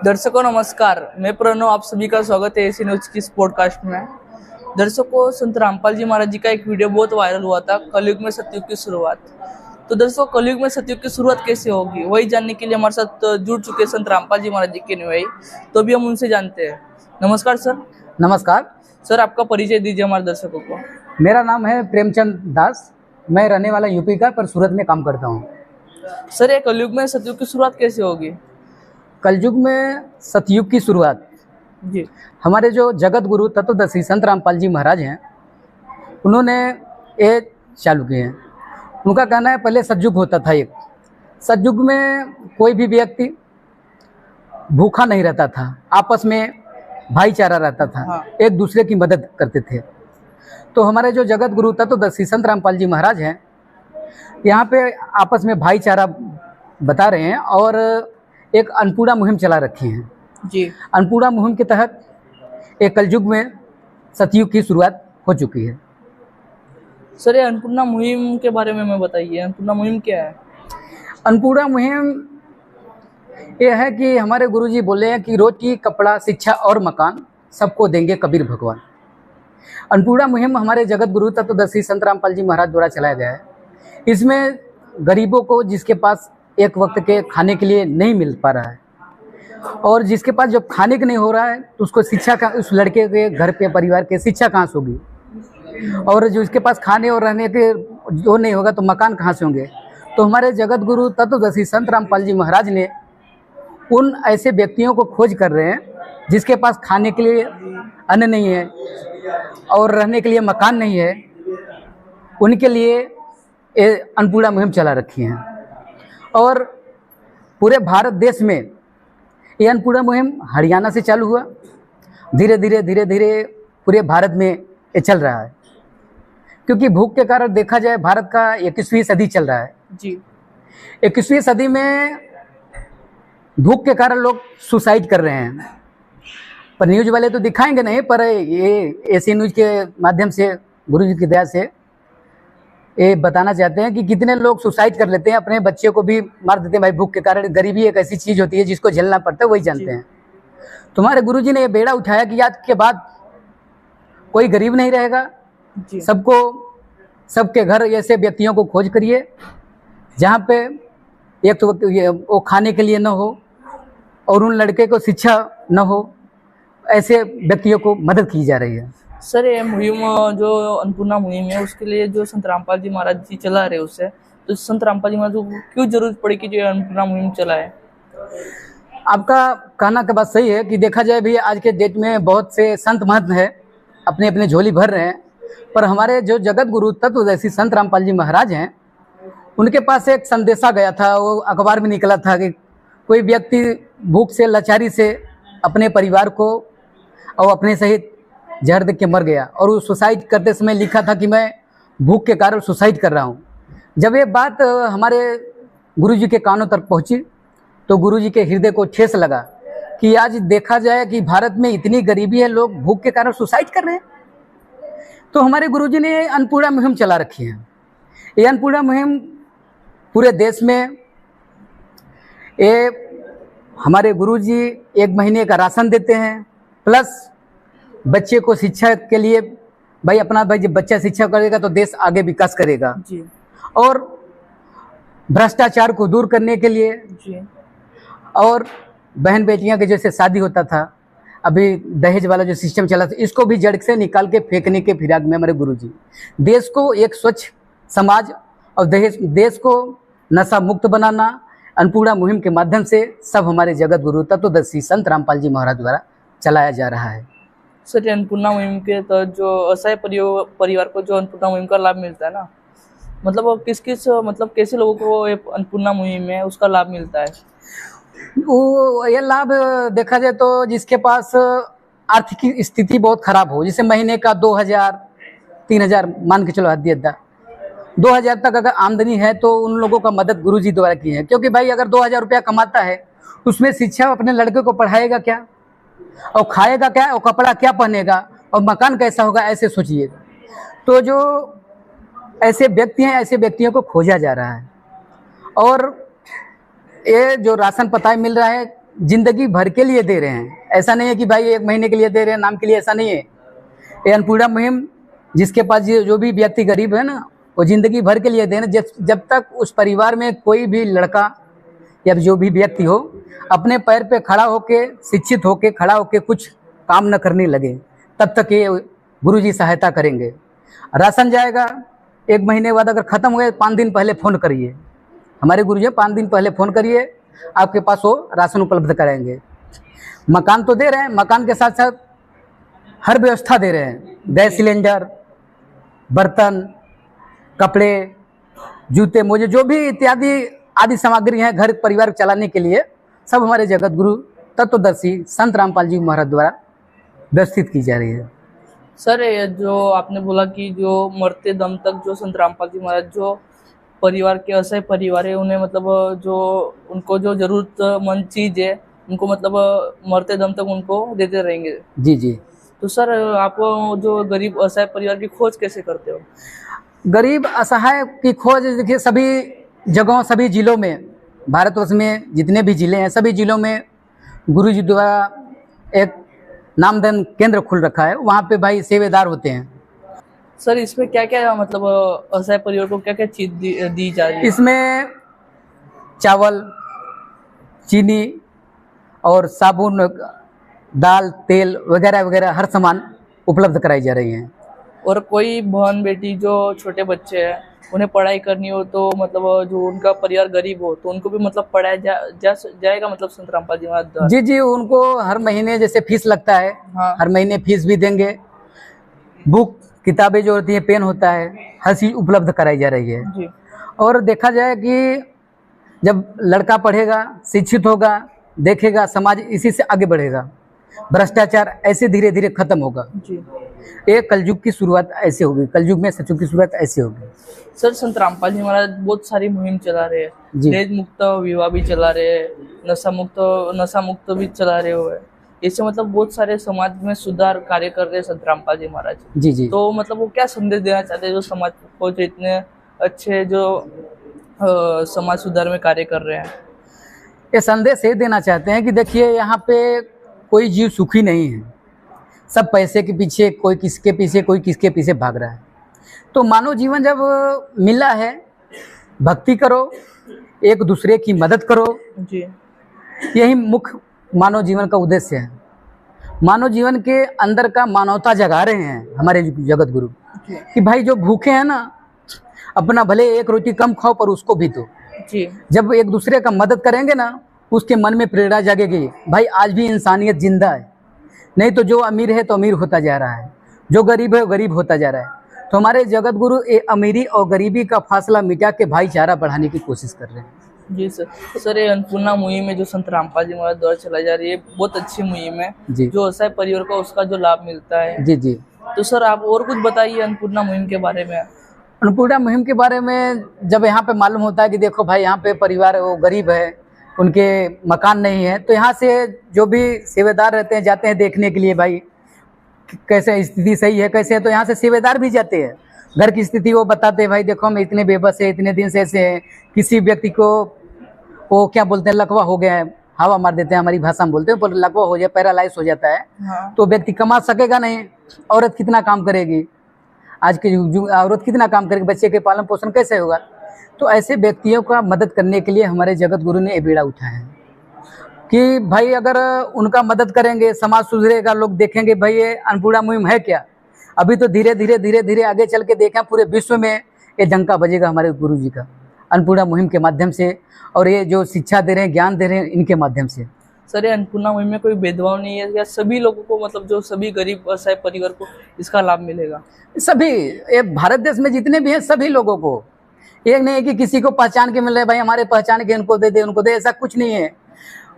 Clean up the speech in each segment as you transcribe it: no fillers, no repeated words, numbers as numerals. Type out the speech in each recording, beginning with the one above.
दर्शकों नमस्कार, मैं प्रणव, आप सभी का स्वागत है एसी न्यूज की इस पॉडकास्ट में। दर्शकों, संत रामपाल जी महाराज जी का एक वीडियो बहुत वायरल हुआ था, कलयुग में सतयुग की शुरुआत। तो दर्शकों, कलयुग में सतयुग की शुरुआत कैसे होगी वही जानने के लिए हमारे साथ जुड़ चुके संत रामपाल जी महाराज जी के अनुयायी, तो अभी हम उनसे जानते हैं। नमस्कार सर। नमस्कार सर, आपका परिचय दीजिए हमारे दर्शकों को। मेरा नाम है प्रेमचंद दास। मैं रहने वाला यूपी का, पर सूरत में काम करता हूँ। सर, ये कलयुग में सतयुग की शुरुआत कैसे होगी? कलयुग में सतयुग की शुरुआत जी। हमारे जो जगत गुरु तत्वदर्शी संत रामपाल जी महाराज हैं, उन्होंने ये चालू किए हैं। उनका कहना है पहले सतयुग होता था। एक सतयुग में कोई भी व्यक्ति भूखा नहीं रहता था, आपस में भाईचारा रहता था। हाँ। एक दूसरे की मदद करते थे। तो हमारे जो जगत गुरु तत्वदर्शी संत रामपाल जी महाराज हैं, यहाँ पे आपस में भाईचारा बता रहे हैं और एक अन्नपूर्णा मुहिम चला रखी हैं। जी। अन्नपूर्णा मुहिम के तहत एक कलयुग में सतयुग की शुरुआत हो चुकी है। सर, ये अन्नपूर्णा मुहिम के बारे में हमें बताइए, अन्नपूर्णा मुहिम क्या है? अन्नपूर्णा मुहिम ये है कि हमारे गुरुजी बोले हैं कि रोटी, कपड़ा, शिक्षा और मकान सबको देंगे कबीर भगवान। अन्नपूर्णा मुहिम हमारे जगत गुरु तत्वदर्शी संत रामपाल जी महाराज द्वारा चलाया गया है। इसमें गरीबों को, जिसके पास एक वक्त के खाने के लिए नहीं मिल पा रहा है और जिसके पास जब खाने के नहीं हो रहा है, तो उसको शिक्षा का, उस लड़के के घर पे परिवार के शिक्षा कहाँ से होगी, और जो इसके पास खाने और रहने के जो नहीं होगा तो मकान कहाँ से होंगे। तो हमारे जगत गुरु तत्वदर्शी संत रामपाल जी महाराज ने उन ऐसे व्यक्तियों को खोज कर रहे हैं जिसके पास खाने के लिए अन्न नहीं है और रहने के लिए मकान नहीं है। उनके लिए ये अन्नपूर्णा मुहिम चला रखी है और पूरे भारत देश में ये अन्नपूर्णा मुहिम हरियाणा से चालू हुआ। धीरे धीरे पूरे भारत में ये चल रहा है, क्योंकि भूख के कारण देखा जाए भारत का 21वीं सदी चल रहा है। जी। 21वीं सदी में भूख के कारण लोग सुसाइड कर रहे हैं, पर न्यूज वाले तो दिखाएंगे नहीं, पर ये एसी न्यूज के माध्यम से गुरु जी की दया से ये बताना चाहते हैं कि कितने लोग सुसाइड कर लेते हैं, अपने बच्चे को भी मार देते हैं। भाई, भूख के कारण गरीबी एक ऐसी चीज़ होती है जिसको झेलना पड़ता है, वही जानते हैं। तुम्हारे गुरु जी ने ये बेड़ा उठाया कि आज के बाद कोई गरीब नहीं रहेगा। जी। सबको, सबके घर ऐसे व्यक्तियों को खोज करिए जहाँ पे एक तो वो खाने के लिए न हो और उन लड़के को शिक्षा न हो, ऐसे व्यक्तियों को मदद की जा रही है। सर, ये मुहिम जो अन्नपूर्णा मुहिम है, उसके लिए जो संत रामपाल जी महाराज जी चला रहे उससे, तो संत रामपाल जी महाराज को क्यों जरूरत पड़ी कि जो अन्नपूर्णा मुहिम चलाए? आपका कहना का बात सही है कि देखा जाए भी आज के डेट में बहुत से संत महंत हैं, अपने अपने झोली भर रहे हैं, पर हमारे जो जगत गुरु तत्वदर्शी संत रामपाल जी महाराज हैं, उनके पास एक संदेशा गया था, वो अखबार में निकला था कि कोई व्यक्ति भूख से, लाचारी से अपने परिवार को और अपने सहित जहर देख के मर गया और वो सुसाइड करते समय लिखा था कि मैं भूख के कारण सुसाइड कर रहा हूँ। जब ये बात हमारे गुरुजी के कानों तक पहुँची तो गुरुजी के हृदय को ठेस लगा कि आज देखा जाए कि भारत में इतनी गरीबी है, लोग भूख के कारण सुसाइड कर रहे हैं। तो हमारे गुरुजी ने अन्नपूर्णा मुहिम चला रखी है। ये अन्नपूर्णा मुहिम पूरे देश में, ये हमारे गुरुजी 1 महीने का राशन देते हैं, प्लस बच्चे को शिक्षा के लिए, भाई जब बच्चा शिक्षा करेगा तो देश आगे विकास करेगा। जी। और भ्रष्टाचार को दूर करने के लिए, जी। और बहन बेटियां के जैसे शादी होता था, अभी दहेज वाला जो सिस्टम चला था, इसको भी जड़ से निकाल के फेंकने के फिराक में हमारे गुरुजी देश को एक स्वच्छ समाज और देश को नशा मुक्त बनाना अन्नपूर्णा मुहिम के माध्यम से सब हमारे जगत गुरु तत्वदर्शी संत रामपाल जी महाराज द्वारा चलाया जा रहा है। सर, अन्नपूर्णा मुहिम के तो जो असहाय परिवार को जो अन्नपूर्णा मुहिम का लाभ मिलता है ना, मतलब कैसे लोगों को ये अन्नपूर्णा मुहिम है उसका लाभ मिलता है? वो ये लाभ देखा जाए तो जिसके पास आर्थिक स्थिति बहुत खराब हो, जैसे महीने का 2000-3000 मान के चलो, हद 2000 तक अगर आमदनी है, तो उन लोगों का मदद गुरुजी द्वारा की है। क्योंकि भाई अगर 2000 रुपया कमाता है, उसमें शिक्षा अपने लड़के को पढ़ाएगा क्या, और खाएगा क्या, और कपड़ा क्या पहनेगा, और मकान कैसा होगा, ऐसे सोचिए। तो जो ऐसे व्यक्ति हैं, ऐसे व्यक्तियों को खोजा जा रहा है। और ये जो राशन पता मिल रहा है, जिंदगी भर के लिए दे रहे हैं। ऐसा नहीं है कि भाई 1 महीने के लिए दे रहे हैं, नाम के लिए, ऐसा नहीं है। ये अन्नपूर्णा मुहिम जिसके पास जो भी व्यक्ति गरीब है ना, वो जिंदगी भर के लिए दे रहे हैं। जब तक उस परिवार में कोई भी लड़का या जो भी व्यक्ति हो अपने पैर पे खड़ा होके, शिक्षित होके, खड़ा होके कुछ काम न करने लगे, तब तक ये गुरुजी सहायता करेंगे। राशन जाएगा 1 महीने बाद, अगर ख़त्म हो गया 5 दिन पहले फ़ोन करिए, हमारे गुरुजी 5 दिन पहले फ़ोन करिए, आपके पास वो राशन उपलब्ध कराएंगे। मकान तो दे रहे हैं, मकान के साथ साथ हर व्यवस्था दे रहे हैं। गैस सिलेंडर, बर्तन, कपड़े, जूते, मोजे, जो भी इत्यादि आदि सामग्री हैं घर परिवार चलाने के लिए, सब हमारे जगत गुरु तत्वदर्शी संत रामपाल जी महाराज द्वारा व्यवस्थित की जा रही है। सर ये जो आपने बोला कि जो मरते दम तक जो संत रामपाल जी महाराज जो परिवार के असहाय परिवार है उन्हें मतलब जो उनको जो जरूरतमंद चीज़ है उनको मतलब मरते दम तक उनको देते रहेंगे। जी जी। तो सर आप जो गरीब असहाय परिवार की खोज कैसे करते हो? गरीब असहाय की खोज देखिए सभी जगहों, सभी जिलों में, भारतवर्ष में जितने भी जिले हैं सभी जिलों में गुरुजी द्वारा एक नामधन केंद्र खुल रखा है। वहाँ पे भाई सेवेदार होते हैं। सर इसमें क्या क्या मतलब असहाय परिवार को क्या क्या चीज़ दी जा रही है? इसमें चावल, चीनी और साबुन, दाल, तेल वगैरह वगैरह हर सामान उपलब्ध कराई जा रही हैं। और कोई बहन बेटी जो छोटे बच्चे हैं उन्हें पढ़ाई करनी हो तो मतलब जो उनका परिवार गरीब हो तो उनको भी मतलब पढ़ाया जाएगा मतलब संत रामपाल जी महाराज द्वारा? जी जी, उनको हर महीने जैसे फीस लगता है, हाँ। हर महीने फीस भी देंगे। बुक, किताबें जो होती है, पेन होता है, हर चीज़ उपलब्ध कराई जा रही है। जी। और देखा जाए कि जब लड़का पढ़ेगा, शिक्षित होगा, देखेगा, समाज इसी से आगे बढ़ेगा। भ्रष्टाचार ऐसे धीरे धीरे खत्म होगा। जी। ये कलयुग की शुरुआत ऐसे होगी, कलयुग में सतयुग की शुरुआत ऐसे होगी। सर संत रामपाल जी महाराज बहुत सारी मुहिम चला रहे हैं, जी। दहेज मुक्त विवाह भी चला रहे हैं, नशा मुक्त भी चला रहे हुए, इससे मतलब बहुत सारे समाज में सुधार कार्य कर रहे हैं संत रामपाल जी महाराज। जी जी। तो मतलब वो क्या संदेश देना चाहते हैं जो समाज को जो इतने अच्छे जो समाज सुधार में कार्य कर रहे हैं? ये संदेश ये देना चाहते हैं कि देखिए यहाँ पे कोई जीव सुखी नहीं है। सब पैसे के पीछे, कोई किसके पीछे, कोई किसके पीछे भाग रहा है। तो मानव जीवन जब मिला है, भक्ति करो, एक दूसरे की मदद करो। जी। यही मुख्य मानव जीवन का उद्देश्य है। मानव जीवन के अंदर का मानवता जगा रहे हैं हमारे जगत गुरु कि भाई जो भूखे हैं ना, अपना भले 1 रोटी कम खाओ पर उसको भी दो। जी। जब एक दूसरे का मदद करेंगे ना, उसके मन में प्रेरणा जागेगी, भाई आज भी इंसानियत जिंदा है। नहीं तो जो अमीर है तो अमीर होता जा रहा है, जो गरीब है वो गरीब होता जा रहा है। तो हमारे जगत गुरु ये अमीरी और गरीबी का फासला मिटा के भाईचारा बढ़ाने की कोशिश कर रहे हैं। जी सर। सर ये अन्नपूर्णा मुहिम है जो संत रामपाल जी महाराज द्वारा चलाई जा रही है, बहुत अच्छी मुहिम है जी। जो असहाय परिवार को उसका जो लाभ मिलता है। जी जी। तो सर आप और कुछ बताइए अन्नपूर्णा मुहिम के बारे में। अन्नपूर्णा मुहिम के बारे में जब यहाँ पे मालूम होता है कि देखो भाई यहाँ पे परिवार वो गरीब है, उनके मकान नहीं है, तो यहाँ से जो भी सेवेदार रहते हैं जाते हैं देखने के लिए भाई कैसे स्थिति सही है, कैसे है। तो यहाँ से सेवेदार भी जाते हैं, घर की स्थिति वो बताते हैं, भाई देखो हम इतने बेबस है, इतने दिन से ऐसे हैं। किसी व्यक्ति को वो क्या बोलते हैं, लकवा हो गया है, हवा मार देते हैं, हमारी भाषा में बोलते हैं, पर लकवा हो जाए, पैरालाइज हो जाता है। हाँ। तो व्यक्ति कमा सकेगा नहीं, औरत कितना काम करेगी, आज के औरत कितना काम करेगी, बच्चे के पालन पोषण कैसे होगा। तो ऐसे व्यक्तियों का मदद करने के लिए हमारे जगत गुरु ने ये बेड़ा उठाया है कि भाई अगर उनका मदद करेंगे समाज सुधरेगा, लोग देखेंगे भाई ये अन्नपूर्णा मुहिम है क्या। अभी तो धीरे धीरे आगे चल के देखें पूरे विश्व में ये डंका बजेगा हमारे गुरु जी का, अन्नपूर्णा मुहिम के माध्यम से, और ये जो शिक्षा दे रहे हैं, ज्ञान दे रहे हैं, इनके माध्यम से। सर ये अन्नपूर्णा मुहिम में कोई भेदभाव नहीं है या सभी लोगों को मतलब जो सभी गरीब असहाय परिवार को इसका लाभ मिलेगा? सभी, ये भारत देश में जितने भी हैं सभी लोगों को, एक नहीं है कि किसी को पहचान के मिल रहे भाई हमारे पहचान के उनको दे दे, उनको दे, ऐसा कुछ नहीं है।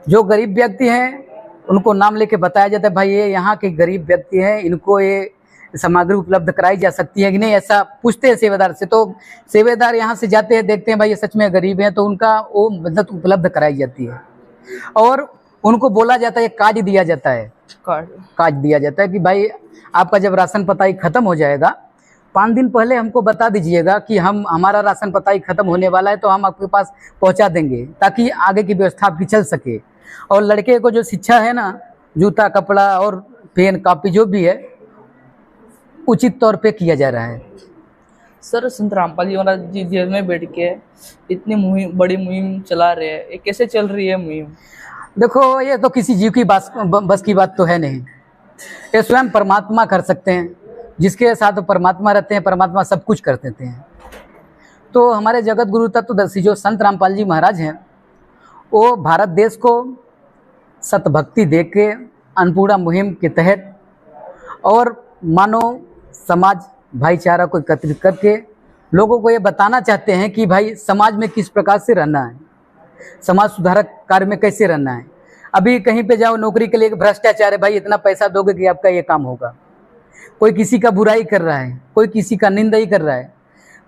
जो गरीब व्यक्ति हैं उनको नाम लेके बताया जाता है, भाई ये यहाँ के गरीब व्यक्ति हैं, इनको ये सामग्री उपलब्ध कराई जा सकती है कि नहीं, ऐसा पूछते हैं सेवेदार से। तो सेवेदार यहाँ से जाते हैं, देखते हैं भाई ये सच में गरीब हैं, तो उनका वो मदद उपलब्ध कराई जाती है। और उनको बोला जाता है, कार्ड दिया जाता है, कार्ड दिया जाता है कि भाई आपका जब राशन पताई खत्म हो जाएगा, 5 दिन पहले हमको बता दीजिएगा कि हमारा राशन पताई खत्म होने वाला है, तो हम आपके पास पहुंचा देंगे, ताकि आगे की व्यवस्था आपकी चल सके। और लड़के को जो शिक्षा है ना, जूता कपड़ा और पेन कॉपी जो भी है उचित तौर पे किया जा रहा है। सर, संत रामपाल जी महाराज जी जेल में बैठ के इतनी बड़ी मुहिम चला रहे हैं, ये कैसे चल रही है मुहिम? देखो, ये तो किसी जीव की बस की बात तो है नहीं। ये स्वयं परमात्मा कर सकते हैं। जिसके साथ परमात्मा रहते हैं, परमात्मा सब कुछ कर देते हैं। तो हमारे जगत गुरु तत्वदर्शी जो संत रामपाल जी महाराज हैं, वो भारत देश को सतभक्ति दे के अन्नपूर्णा मुहिम के तहत और मानव समाज भाईचारा को एकत्रित करके लोगों को ये बताना चाहते हैं कि भाई समाज में किस प्रकार से रहना है, समाज सुधारक कार्य में कैसे रहना है। अभी कहीं पे जाओ नौकरी के लिए भ्रष्टाचार है, भाई इतना पैसा दोगे कि आपका ये काम होगा। कोई किसी का बुराई कर रहा है, कोई किसी का निंदा ही कर रहा है,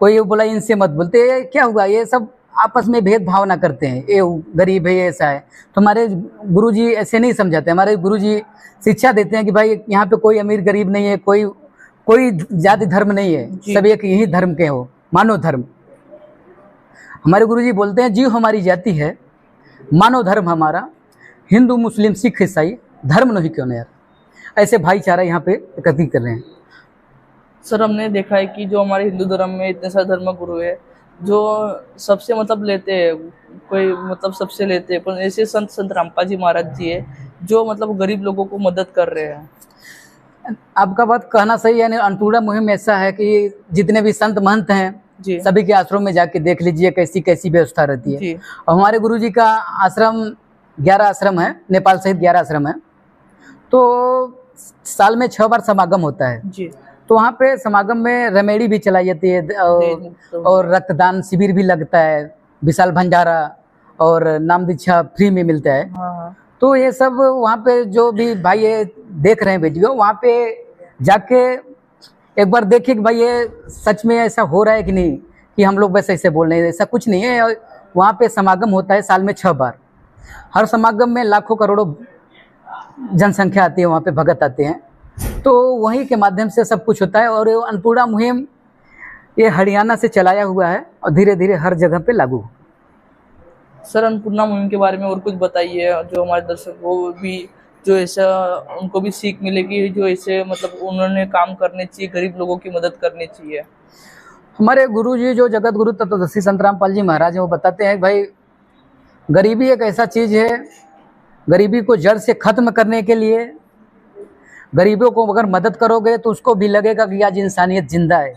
कोई ये बोला इनसे मत बोलते, ये क्या हुआ? ये सब आपस में भेदभाव ना करते हैं, ये गरीब है, ये ऐसा है। तो हमारे गुरुजी ऐसे नहीं समझाते। हमारे गुरुजी शिक्षा देते हैं कि भाई यहाँ पे कोई अमीर गरीब नहीं है, कोई जाति धर्म नहीं है, सब एक यही धर्म के हो, मानव धर्म। हमारे गुरुजी बोलते हैं जीव हमारी जाति है, मानव धर्म हमारा, हिंदू मुस्लिम सिख ईसाई धर्म नहीं क्यों नहीं यार। ऐसे भाईचारा यहाँ पे एकत्रित कर रहे हैं। सर, हमने देखा है कि जो हमारे हिंदू धर्म में इतने सारे धर्म गुरु है जो सबसे मतलब लेते हैं, कोई मतलब सबसे लेते हैं, पर ऐसे संत रामपाल जी महाराज जी है जो मतलब गरीब लोगों को मदद कर रहे हैं। आपका बात कहना सही है। अन्नपूर्णा मुहिम ऐसा है कि जितने भी संत महंत हैं जी, सभी के आश्रम में जाके देख लीजिए कैसी कैसी व्यवस्था रहती है। जी। और हमारे गुरुजी का आश्रम 11 आश्रम है, नेपाल सहित 11 आश्रम है। तो साल में 6 बार समागम होता है जी। तो वहाँ पे समागम में रमेड़ी भी चलाई जाती है और रक्तदान शिविर भी लगता है, विशाल भंडारा और नाम दीक्षा फ्री में मिलता है। हाँ। तो ये सब वहाँ पे जो भी भाई ये देख रहे हैं वीडियो, वहाँ पे जाके एक बार देखिए कि भाई ये सच में ऐसा हो रहा है कि नहीं, कि हम लोग बस ऐसे बोल रहे हैं। ऐसा कुछ नहीं है। वहाँ पे समागम होता है साल में 6 बार। हर समागम में लाखों करोड़ों जनसंख्या आती है, वहाँ पे भगत आते हैं। तो वहीं के माध्यम से सब कुछ होता है। और अन्नपूर्णा मुहिम ये हरियाणा से चलाया हुआ है और धीरे धीरे हर जगह पे लागू। सर, अन्नपूर्णा मुहिम के बारे में और कुछ बताइए, जो हमारे दर्शक वो भी जो ऐसा उनको भी सीख मिलेगी, जो ऐसे मतलब उन्होंने काम करने चाहिए, गरीब लोगों की मदद करनी चाहिए। हमारे गुरुजी जो जगत गुरु तत्वदर्शी संत रामपाल जी महाराज हैं, वो बताते हैं भाई गरीबी एक ऐसा चीज़ है, गरीबी को जड़ से खत्म करने के लिए गरीबों को अगर मदद करोगे तो उसको भी लगेगा कि आज इंसानियत जिंदा है।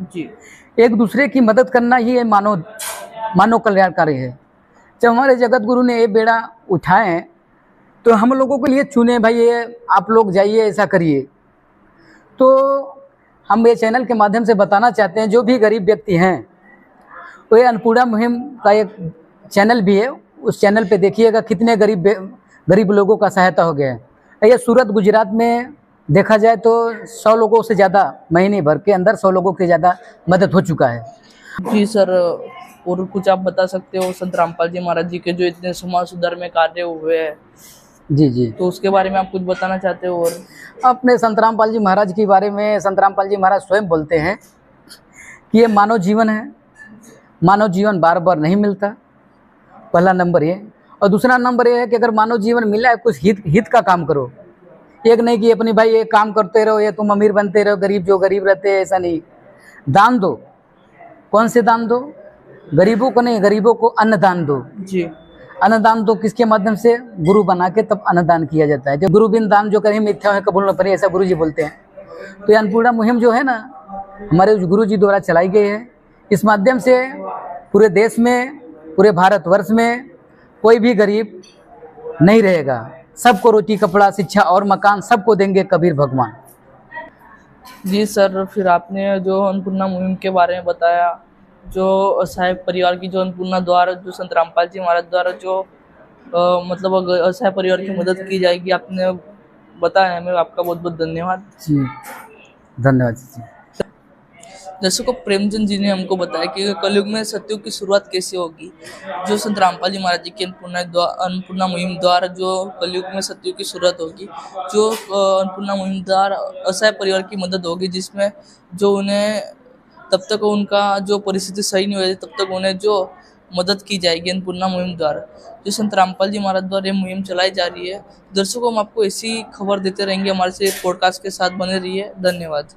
जी। एक दूसरे की मदद करना ही ये मानव कल्याणकारी है। जब हमारे जगत गुरु ने ये बेड़ा उठाए तो हम लोगों के लिए चुने भाई ये आप लोग जाइए ऐसा करिए। तो हम ये चैनल के माध्यम से बताना चाहते हैं जो भी गरीब व्यक्ति हैं, वो ये अन्नपूर्णा मुहिम का एक चैनल भी है, उस चैनल पे देखिएगा कितने गरीब लोगों का सहायता हो गया है। ये सूरत गुजरात में देखा जाए तो 100 लोगों से ज़्यादा, महीने भर के अंदर 100 लोगों के ज़्यादा मदद हो चुका है। जी सर, और कुछ आप बता सकते हो संत रामपाल जी महाराज जी के जो इतने समाज सुधार में कार्य हुए हैं? जी, तो उसके बारे में आप कुछ बताना चाहते हो? और अपने संत रामपाल जी महाराज के बारे में संत रामपाल जी महाराज स्वयं बोलते हैं कि ये मानव जीवन है, मानव जीवन बार बार नहीं मिलता, पहला नंबर ये। और दूसरा नंबर ये है कि अगर मानव जीवन मिला है कुछ हित का काम करो। एक नहीं कि अपनी भाई ये काम करते रहो, ये तुम अमीर बनते रहो, गरीब जो गरीब रहते हैं, ऐसा नहीं। दान दो। कौन से दान दो? गरीबों को नहीं, गरीबों को अन्नदान दो। जी। अन्नदान दो किसके माध्यम से? गुरु बना के तब अन्नदान किया जाता है। जो गुरु बिन दान जो करें मिथ्या है कबूल न पड़े, ऐसा गुरु जी बोलते हैं। तो ये अन्नपूर्णा मुहिम जो है ना, हमारे गुरु जी द्वारा चलाई गई है। इस माध्यम से पूरे देश में, पूरे भारतवर्ष में कोई भी गरीब नहीं रहेगा। सबको रोटी कपड़ा शिक्षा और मकान सबको देंगे कबीर भगवान। जी सर, फिर आपने जो अन्नपूर्णा मुहिम के बारे में बताया, जो असहाय परिवार की जो अन्नपूर्णा द्वारा जो संत रामपाल जी महाराज द्वारा जो मतलब असहाय परिवार की मदद की जाएगी, आपने बताया हमें, आपका बहुत बहुत धन्यवाद। जी धन्यवाद जी। दर्शकों, प्रेमचंद जी ने हमको बताया कि कलयुग में सतयुग की शुरुआत कैसे होगी। जो संत रामपाल जी महाराज जी की अन्नपूर्णा मुहिम द्वारा जो कलयुग में सतयुग की शुरुआत होगी, जो अन्नपूर्णा मुहिम द्वारा असहाय परिवार की मदद होगी, जिसमें जो उन्हें तब तक उनका जो परिस्थिति सही नहीं हुई तब तक उन्हें जो मदद की जाएगी अन्नपूर्णा मुहिम द्वारा। जो संत रामपाल जी महाराज द्वारा ये मुहिम चलाई जा रही है। दर्शकों, हम आपको ऐसी खबर देते रहेंगे, हमारे से पॉडकास्ट के साथ बने रहिए। धन्यवाद।